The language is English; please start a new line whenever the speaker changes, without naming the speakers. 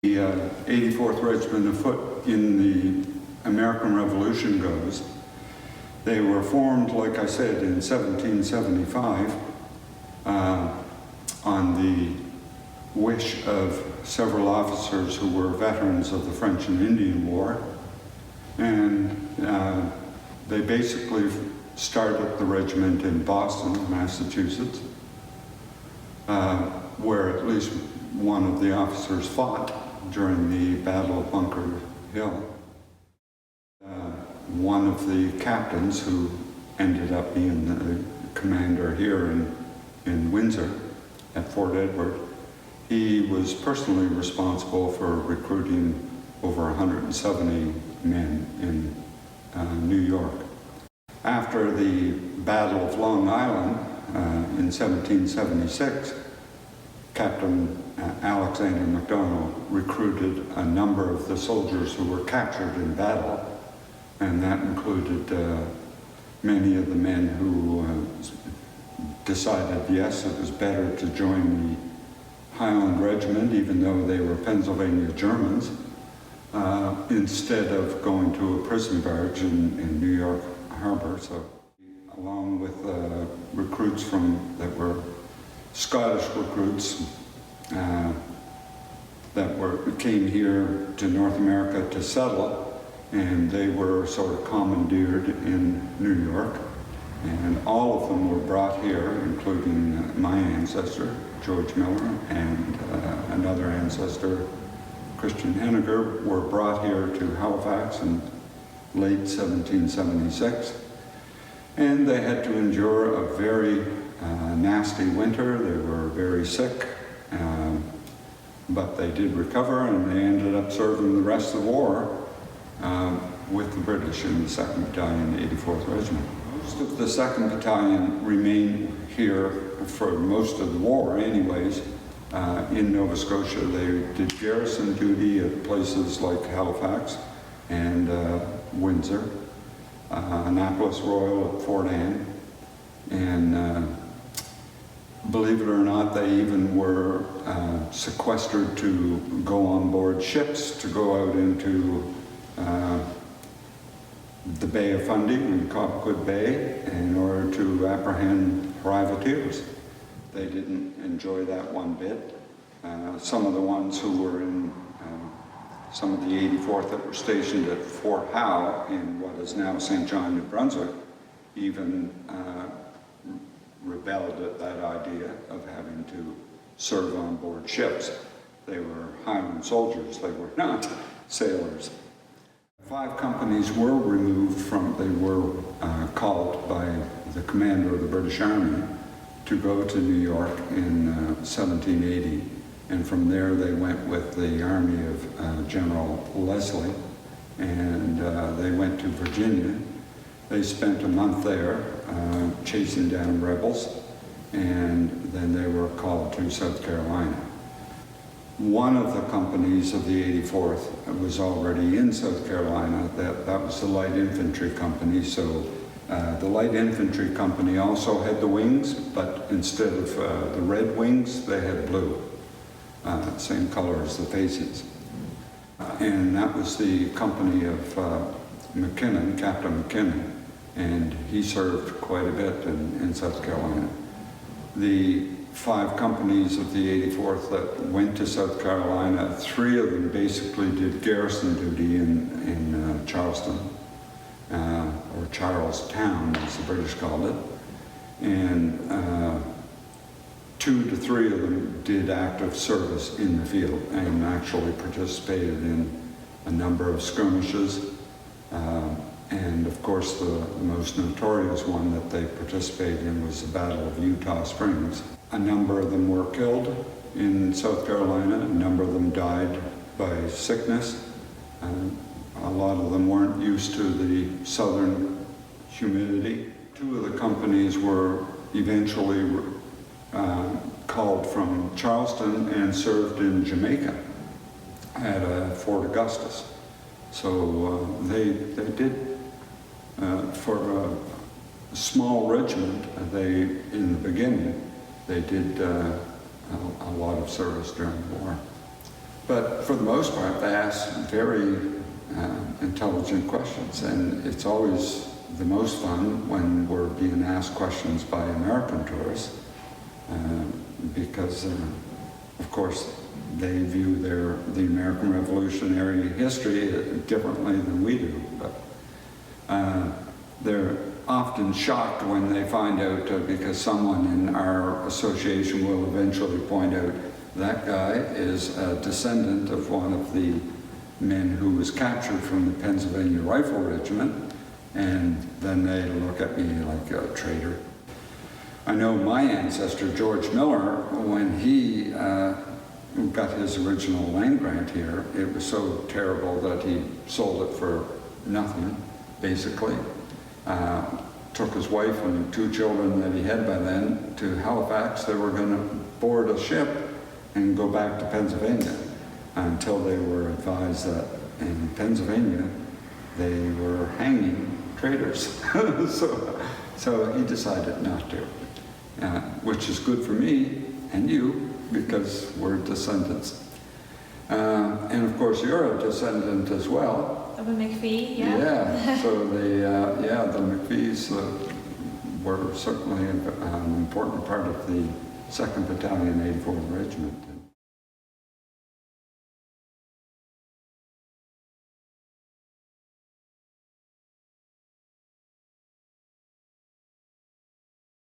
The 84th Regiment of Foot in the American Revolution goes, they were formed, like I said, in 1775 on the wish of several officers who were veterans of the French and Indian War. And they basically started the regiment in Boston, Massachusetts, where at least one of the officers fought during the Battle of Bunker Hill. One of the captains, who ended up being the commander here in Windsor at Fort Edward, he was personally responsible for recruiting over 170 men in New York. After the Battle of Long Island in 1776, Captain Alexander MacDonald recruited a number of the soldiers who were captured in battle, and that included many of the men who decided, yes, it was better to join the Highland Regiment, even though they were Pennsylvania Germans, instead of going to a prison barracks in New York Harbor. So, along with recruits that were Scottish recruits that came here to North America to settle, and they were sort of commandeered in New York, and all of them were brought here, including my ancestor, George Miller, and another ancestor, Christian Henniger, were brought here to Halifax in late 1776, and they had to endure a very nasty winter. They were very sick, but they did recover, and they ended up serving the rest of the war with the British in the 2nd Battalion, 84th Regiment. Most of the 2nd Battalion remained here for most of the war anyways. In Nova Scotia, they did garrison duty at places like Halifax and Windsor, Annapolis Royal at Fort Anne, and believe it or not, they even were sequestered to go on board ships to go out into the Bay of Fundy in Copwood Bay in order to apprehend privateers. They didn't enjoy that one bit. Some of the ones who were in some of the 84th that were stationed at Fort Howe in what is now St. John, New Brunswick, even rebelled at that idea of having to serve on board ships. They were Highland soldiers, they were not sailors. 5 companies were removed they were called by the commander of the British Army to go to New York in 1780, and from there they went with the army of General Leslie, and they went to Virginia. They spent a month there chasing down rebels, and then they were called to South Carolina. One of the companies of the 84th was already in South Carolina. That was the Light Infantry Company. So the Light Infantry Company also had the wings, but instead of the red wings, they had blue, same color as the faces. And that was the company of McKinnon, Captain McKinnon, and he served quite a bit in South Carolina. The 5 companies of the 84th that went to South Carolina, 3 of them basically did garrison duty in Charleston, or Charlestown, as the British called it, and 2 to 3 of them did active service in the field and actually participated in a number of skirmishes, and of course the most notorious one that they participated in was the Battle of Eutaw Springs. A number of them were killed in South Carolina, a number of them died by sickness. A lot of them weren't used to the southern humidity. 2 of the companies were eventually called from Charleston and served in Jamaica at Fort Augustus. So they did, for a small regiment, in the beginning, they did a lot of service during the war. But for the most part, they ask very intelligent questions, and it's always the most fun when we're being asked questions by American tourists, because, of course, they view the American Revolutionary history differently than we do. But they're often shocked when they find out, because someone in our association will eventually point out that guy is a descendant of one of the men who was captured from the Pennsylvania Rifle Regiment, and then they look at me like a traitor. I know my ancestor, George Miller, when he got his original land grant here, it was so terrible that he sold it for nothing, basically. Took his wife and 2 children that he had by then to Halifax. They were going to board a ship and go back to Pennsylvania, until they were advised that in Pennsylvania they were hanging traitors. so he decided not to, which is good for me and you, because we're descendants. And of course you're a descendant as well.
Of a McPhee, yeah.
Yeah, so the McPhees were certainly an important part of the 2nd Battalion, 84th Regiment.